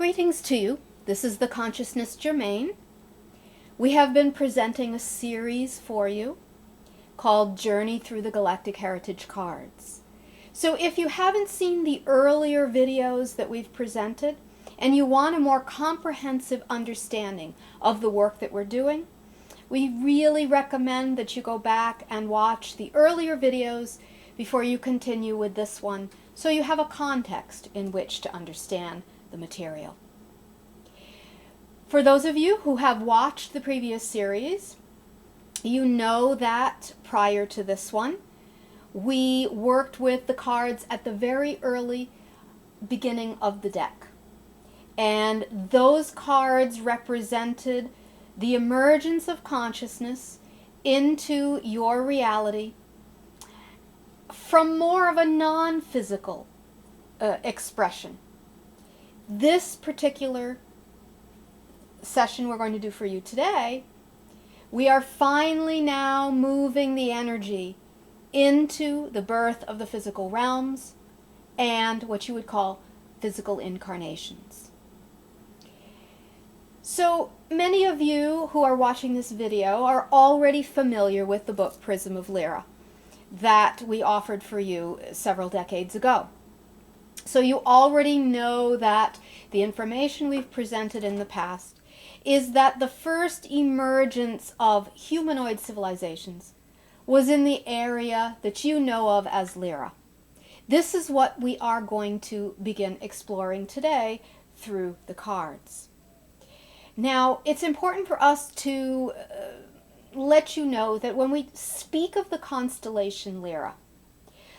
Greetings to you. This is the Consciousness Germane. We have been presenting a series for you called Journey Through the Galactic Heritage Cards. So if you haven't seen the earlier videos that we've presented and you want a more comprehensive understanding of the work that we're doing, we really recommend that you go back and watch the earlier videos before you continue with this one, so you have a context in which to understand the material. For those of you who have watched the previous series, you know that prior to this one, we worked with the cards at the very early beginning of the deck. And those cards represented the emergence of consciousness into your reality from more of a non-physical expression. This particular session we're going to do for you today, we are finally now moving the energy into the birth of the physical realms and what you would call physical incarnations. So many of you who are watching this video are already familiar with the book Prism of Lyra that we offered for you several decades ago. So you already know that the information we've presented in the past is that the first emergence of humanoid civilizations was in the area that you know of as Lyra. This is what we are going to begin exploring today through the cards. Now, it's important for us to let you know that when we speak of the constellation Lyra,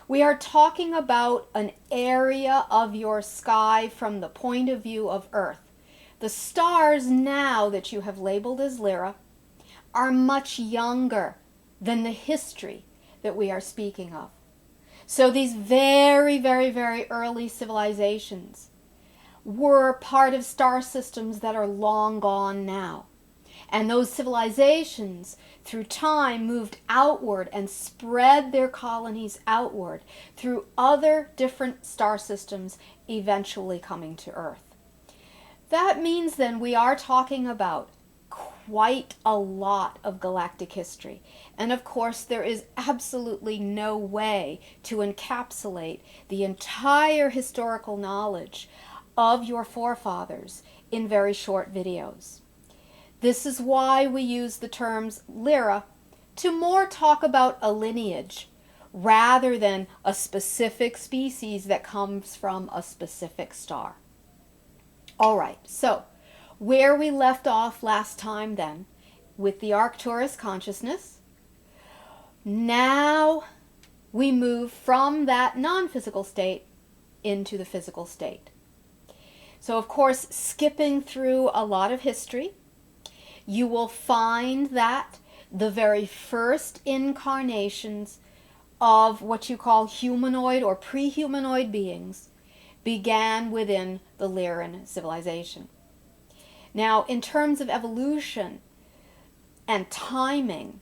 we are talking about an area of your sky from the point of view of Earth. The stars now that you have labeled as Lyra are much younger than the history that we are speaking of. So these very, very, very early civilizations were part of star systems that are long gone now. And those civilizations, through time, moved outward and spread their colonies outward through other different star systems, eventually coming to Earth. That means then we are talking about quite a lot of galactic history. And of course, there is absolutely no way to encapsulate the entire historical knowledge of your forefathers in very short videos. This is why we use the terms Lyra to more talk about a lineage rather than a specific species that comes from a specific star. All right, so where we left off last time then with the Arcturus consciousness, now we move from that non-physical state into the physical state. So of course, skipping through a lot of history, you will find that the very first incarnations of what you call humanoid or pre-humanoid beings began within the Lyran civilization. Now, in terms of evolution and timing,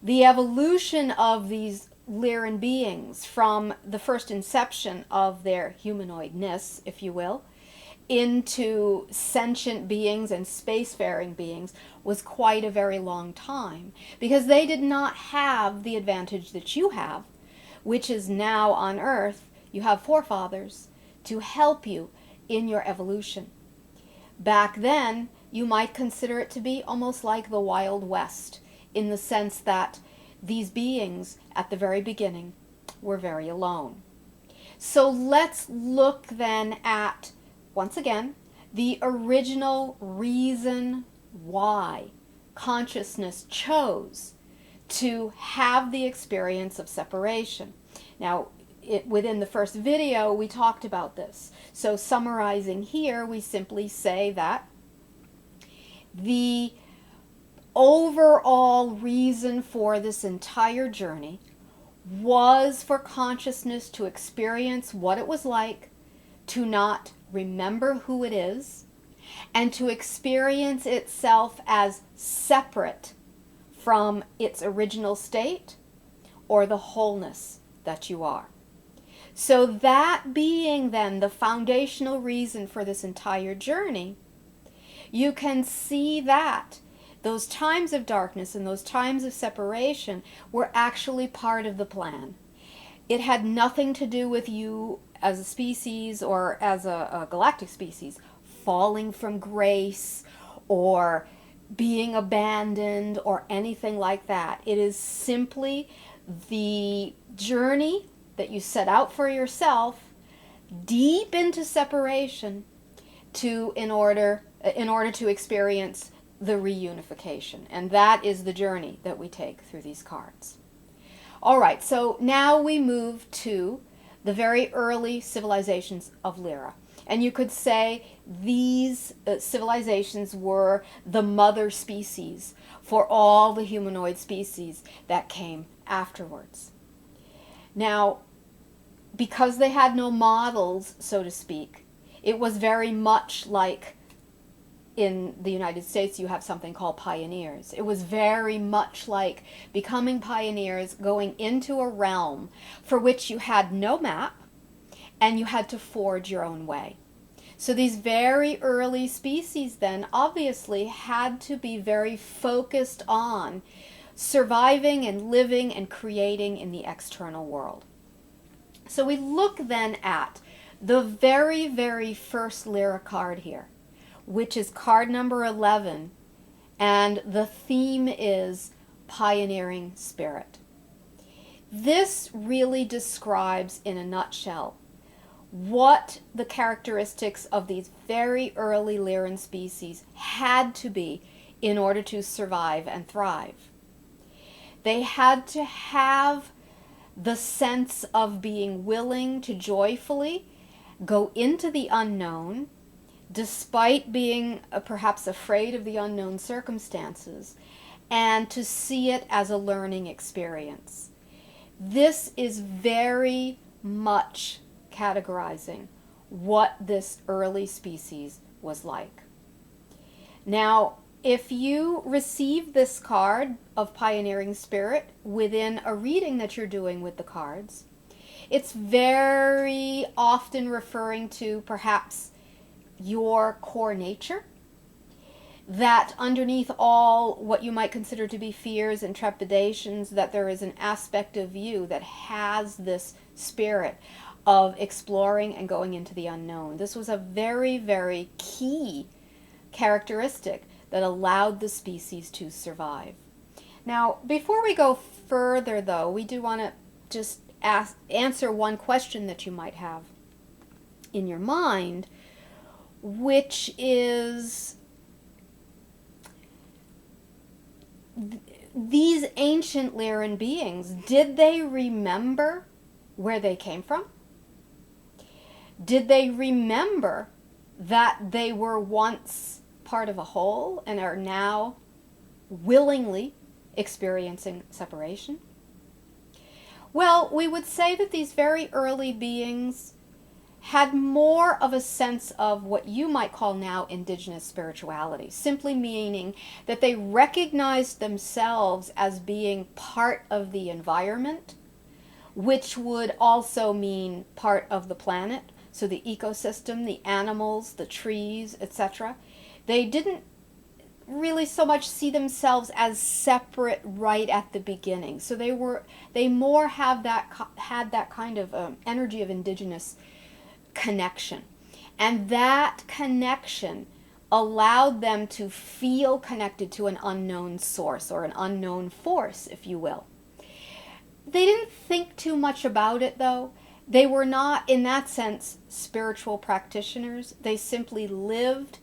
the evolution of these Lyran beings from the first inception of their humanoidness, if you will, into sentient beings and spacefaring beings was quite a very long time, because they did not have the advantage that you have, which is now on Earth you have forefathers to help you in your evolution. Back then, you might consider it to be almost like the Wild West, in the sense that these beings at the very beginning were very alone. So let's look then at, once again, the original reason why consciousness chose to have the experience of separation. Now, within the first video, we talked about this. So summarizing here, we simply say that the overall reason for this entire journey was for consciousness to experience what it was like to not remember who it is, and to experience itself as separate from its original state or the wholeness that you are. So that being then the foundational reason for this entire journey, you can see that those times of darkness and those times of separation were actually part of the plan. It had nothing to do with you as a species or as a galactic species falling from grace or being abandoned or anything like that. It is simply the journey that you set out for yourself deep into separation in order to experience the reunification. And that is the journey that we take through these cards. All right, so now we move to the very early civilizations of Lyra. And you could say these civilizations were the mother species for all the humanoid species that came afterwards. Now, because they had no models, so to speak, it was very much like in the United States you have something called pioneers. It was very much like becoming pioneers, going into a realm for which you had no map and you had to forge your own way. So these very early species then obviously had to be very focused on surviving and living and creating in the external world. So we look then at the very, very first Lyra card here, which is card number 11, and the theme is pioneering spirit. This really describes in a nutshell what the characteristics of these very early Lyran species had to be in order to survive and thrive. They had to have the sense of being willing to joyfully go into the unknown, despite being perhaps afraid of the unknown circumstances, and to see it as a learning experience. This is very much categorizing what this early species was like. Now, if you receive this card of pioneering spirit within a reading that you're doing with the cards, it's very often referring to perhaps your core nature, that underneath all what you might consider to be fears and trepidations, that there is an aspect of you that has this spirit of exploring and going into the unknown. This was a very, very key characteristic that allowed the species to survive. Now, before we go further, though, we do want to just answer one question that you might have in your mind, which is, these ancient Lyran beings, did they remember where they came from? Did they remember that they were once part of a whole and are now willingly experiencing separation? Well, we would say that these very early beings had more of a sense of what you might call now indigenous spirituality, simply meaning that they recognized themselves as being part of the environment, which would also mean part of the planet, so the ecosystem, the animals, the trees, etc. They didn't really so much see themselves as separate right at the beginning. So they more had that kind of energy of indigenous connection. And that connection allowed them to feel connected to an unknown source or an unknown force, if you will. They didn't think too much about it, though. They were not, in that sense, spiritual practitioners. They simply lived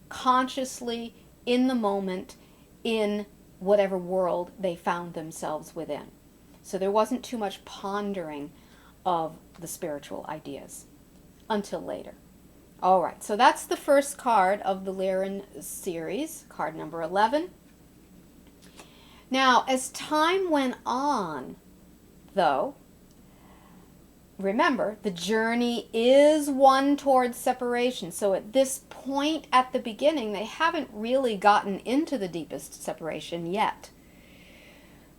consciously in the moment in whatever world they found themselves within. So there wasn't too much pondering of the spiritual ideas until later. All right, so that's the first card of the Lyran series, card number 11. Now, as time went on, though, remember, the journey is one towards separation. So at this point at the beginning, they haven't really gotten into the deepest separation yet.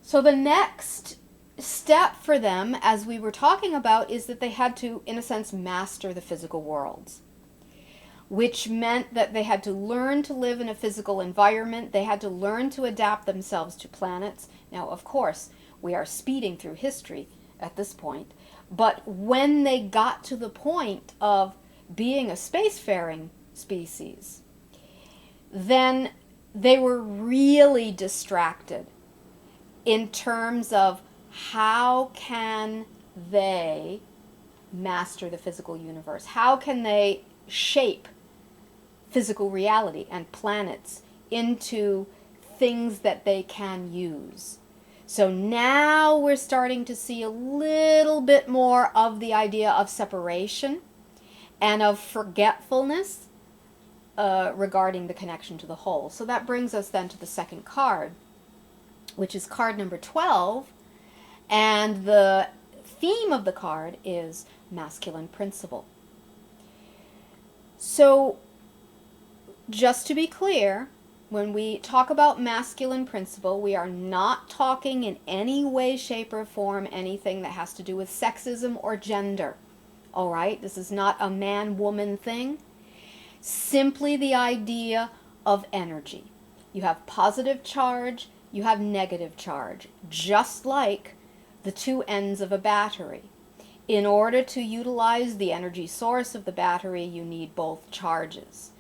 So the next step step for them, as we were talking about, is that they had to, in a sense, master the physical worlds, which meant that they had to learn to live in a physical environment. They had to learn to adapt themselves to planets. Now, of course, we are speeding through history at this point, but when they got to the point of being a spacefaring species, then they were really distracted in terms of how can they master the physical universe? How can they shape physical reality and planets into things that they can use? So now we're starting to see a little bit more of the idea of separation and of forgetfulness regarding the connection to the whole. So that brings us then to the second card, which is card number 12, and the theme of the card is masculine principle. So just to be clear, when we talk about masculine principle, we are not talking in any way, shape, or form anything that has to do with sexism or gender. All right? This is not a man-woman thing. Simply the idea of energy. You have positive charge, you have negative charge, just like the two ends of a battery. In order to utilize the energy source of the battery, you need both charges.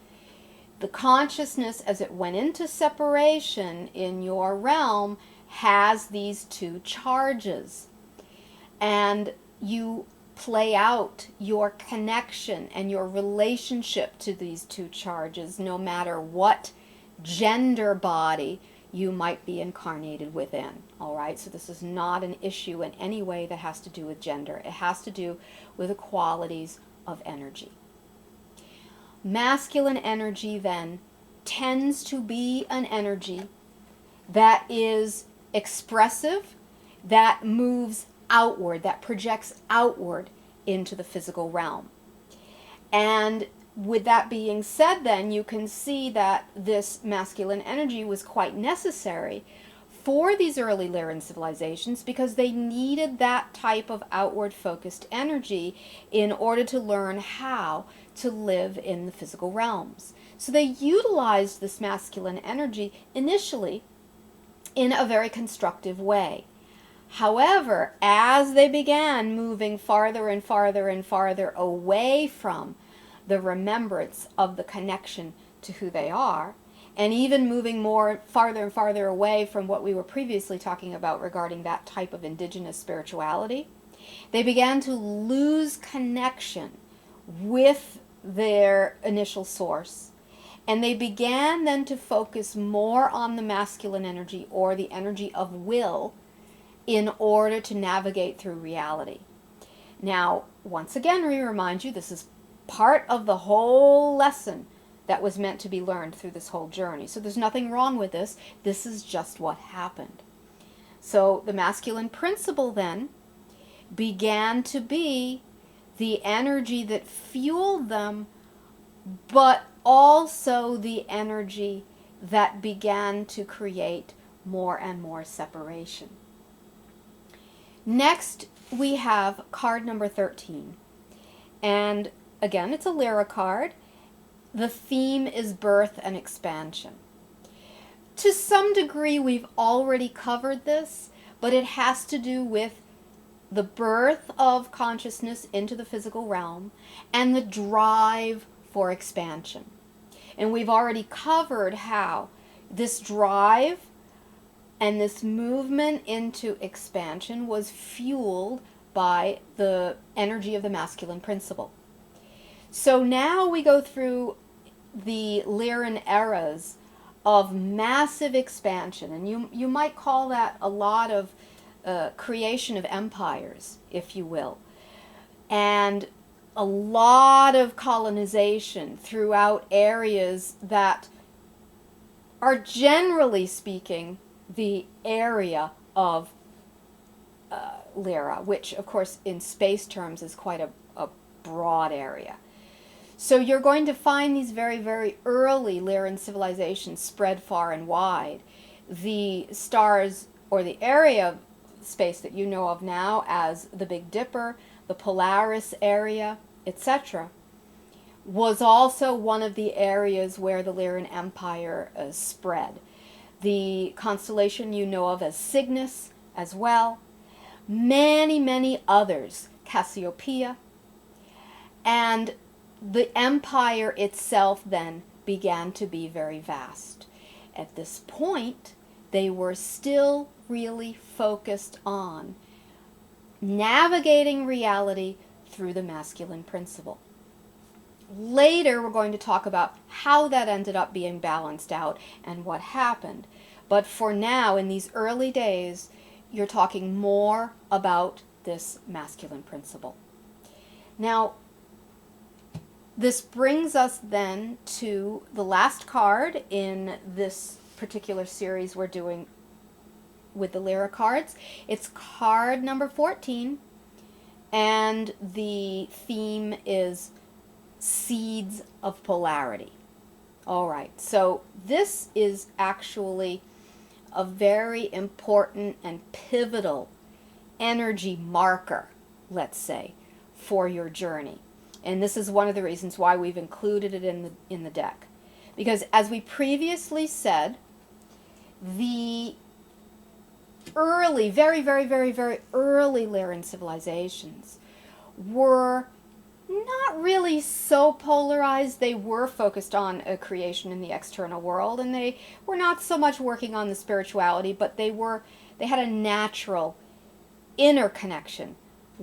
The consciousness, as it went into separation in your realm, has these two charges. And you play out your connection and your relationship to these two charges, no matter what gender body you might be incarnated within. All right, so this is not an issue in any way that has to do with gender. It has to do with the qualities of energy. Masculine energy then tends to be an energy that is expressive, that moves outward, that projects outward into the physical realm. And with that being said, then you can see that this masculine energy was quite necessary for these early Lyran civilizations, because they needed that type of outward focused energy in order to learn how to live in the physical realms. So they utilized this masculine energy initially in a very constructive way. However, as they began moving farther and farther and farther away from the remembrance of the connection to who they are, and even moving more farther and farther away from what we were previously talking about regarding that type of indigenous spirituality, they began to lose connection with their initial source. And they began then to focus more on the masculine energy, or the energy of will, in order to navigate through reality. Now, once again, we remind you, this is part of the whole lesson that was meant to be learned through this whole journey. So there's nothing wrong with this. This is just what happened. So the masculine principle then began to be the energy that fueled them, but also the energy that began to create more and more separation. Next, we have card number 13. And again, it's a Lyra card. The theme is birth and expansion. To some degree, we've already covered this, but it has to do with the birth of consciousness into the physical realm and the drive for expansion. And we've already covered how this drive and this movement into expansion was fueled by the energy of the masculine principle. So now we go through the Lyran eras of massive expansion, and you might call that a lot of creation of empires, if you will, and a lot of colonization throughout areas that are, generally speaking, the area of Lyra, which of course in space terms is quite a broad area. So you're going to find these very, very early Lyran civilizations spread far and wide. The stars, or the area space that you know of now as the Big Dipper, the Polaris area, etc., was also one of the areas where the Lyran Empire spread. The constellation you know of as Cygnus as well, many, many others, Cassiopeia, and the empire itself then began to be very vast. At this point, they were still really focused on navigating reality through the masculine principle. Later, we're going to talk about how that ended up being balanced out and what happened. But for now, in these early days, you're talking more about this masculine principle. Now, this brings us then to the last card in this particular series we're doing with the Lyra cards. It's card number 14, and the theme is Seeds of Polarity. All right, so this is actually a very important and pivotal energy marker, let's say, for your journey. And this is one of the reasons why we've included it in the deck. Because as we previously said, the early, very, very, very, very early Lyran civilizations were not really so polarized. They were focused on a creation in the external world, and they were not so much working on the spirituality, but they had a natural interconnection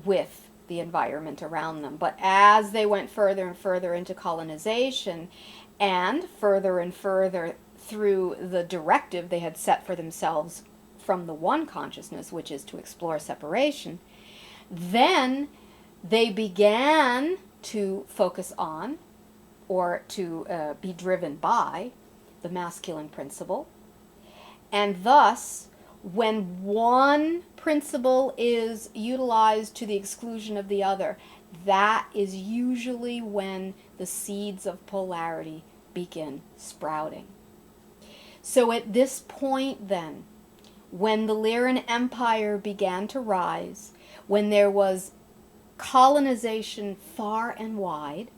with the environment around them. But as they went further and further into colonization and further through the directive they had set for themselves from the one consciousness, which is to explore separation, then they began to focus on, or to be driven by, the masculine principle. And thus, when one principle is utilized to the exclusion of the other, that is usually when the seeds of polarity begin sprouting. So at this point then, when the Lyran Empire began to rise, when there was colonization far and wide,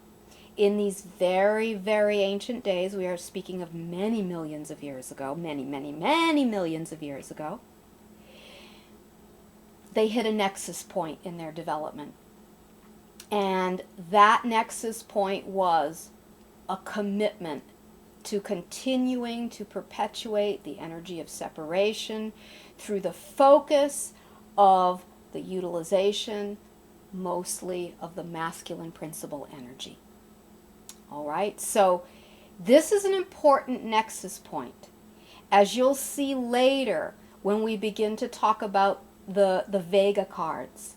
in these very, very ancient days, we are speaking of many millions of years ago, many, many, many millions of years ago, they hit a nexus point in their development. And that nexus point was a commitment to continuing to perpetuate the energy of separation through the focus of the utilization, mostly of the masculine principle energy. All right, so this is an important nexus point. As you'll see later when we begin to talk about the Vega cards,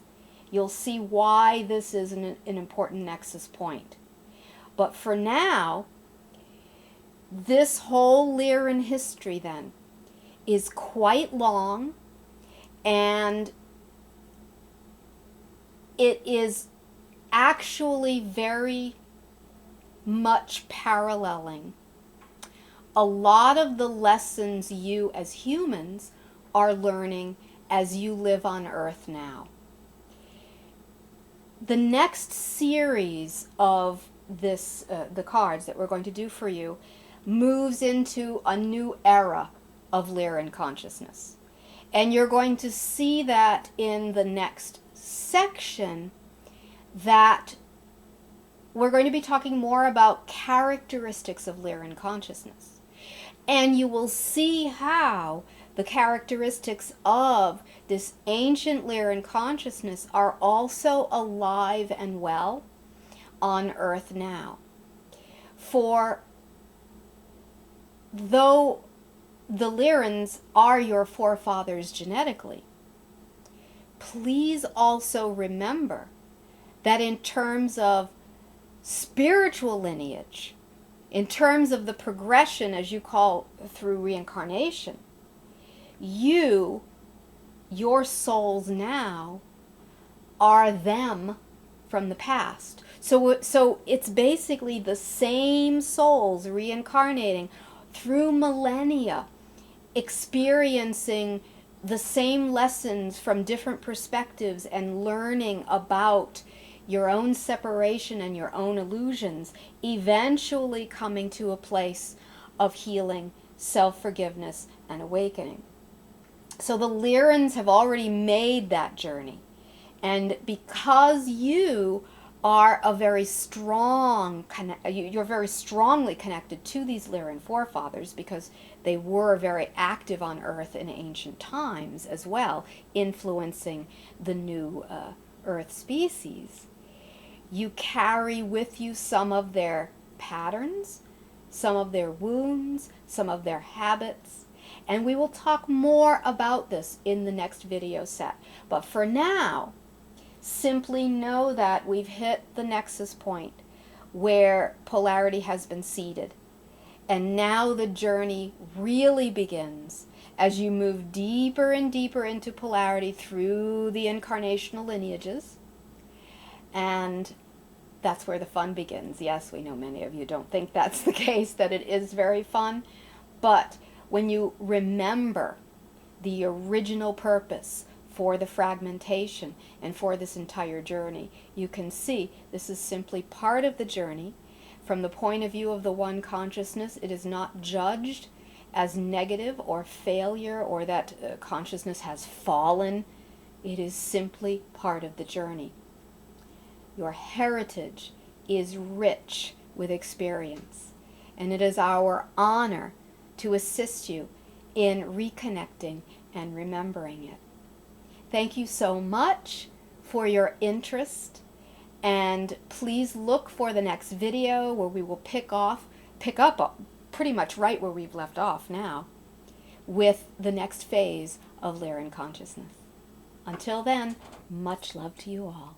you'll see why this is an important nexus point. But for now, this whole Lyran history then is quite long, and it is actually very much paralleling a lot of the lessons you as humans are learning as you live on Earth now. The next series of this, the cards that we're going to do for you, moves into a new era of Lyran consciousness. And you're going to see that in the next section, that we're going to be talking more about characteristics of Lyran consciousness. And you will see how the characteristics of this ancient Lyran consciousness are also alive and well on Earth now. For though the Lyrans are your forefathers genetically, please also remember that in terms of spiritual lineage, in terms of the progression, as you call, through reincarnation, your souls now are them from the past. So it's basically the same souls reincarnating through millennia, experiencing the same lessons from different perspectives and learning about your own separation and your own illusions, eventually coming to a place of healing, self-forgiveness, and awakening. So the Lyrans have already made that journey. And because you are a very strong, you're very strongly connected to these Lyran forefathers, because they were very active on Earth in ancient times as well, influencing the new Earth species. You carry with you some of their patterns, some of their wounds, some of their habits, and we will talk more about this in the next video set. But for now, simply know that we've hit the nexus point where polarity has been seeded. And now the journey really begins as you move deeper and deeper into polarity through the incarnational lineages. And that's where the fun begins. Yes, we know many of you don't think that's the case, that it is very fun. But when you remember the original purpose for the fragmentation and for this entire journey, you can see this is simply part of the journey. From the point of view of the one consciousness, it is not judged as negative or failure, or that consciousness has fallen. It is simply part of the journey. Your heritage is rich with experience, and it is our honor to assist you in reconnecting and remembering it. Thank you so much for your interest, and please look for the next video where we will pick up pretty much right where we've left off now with the next phase of Lyran consciousness. Until then, much love to you all.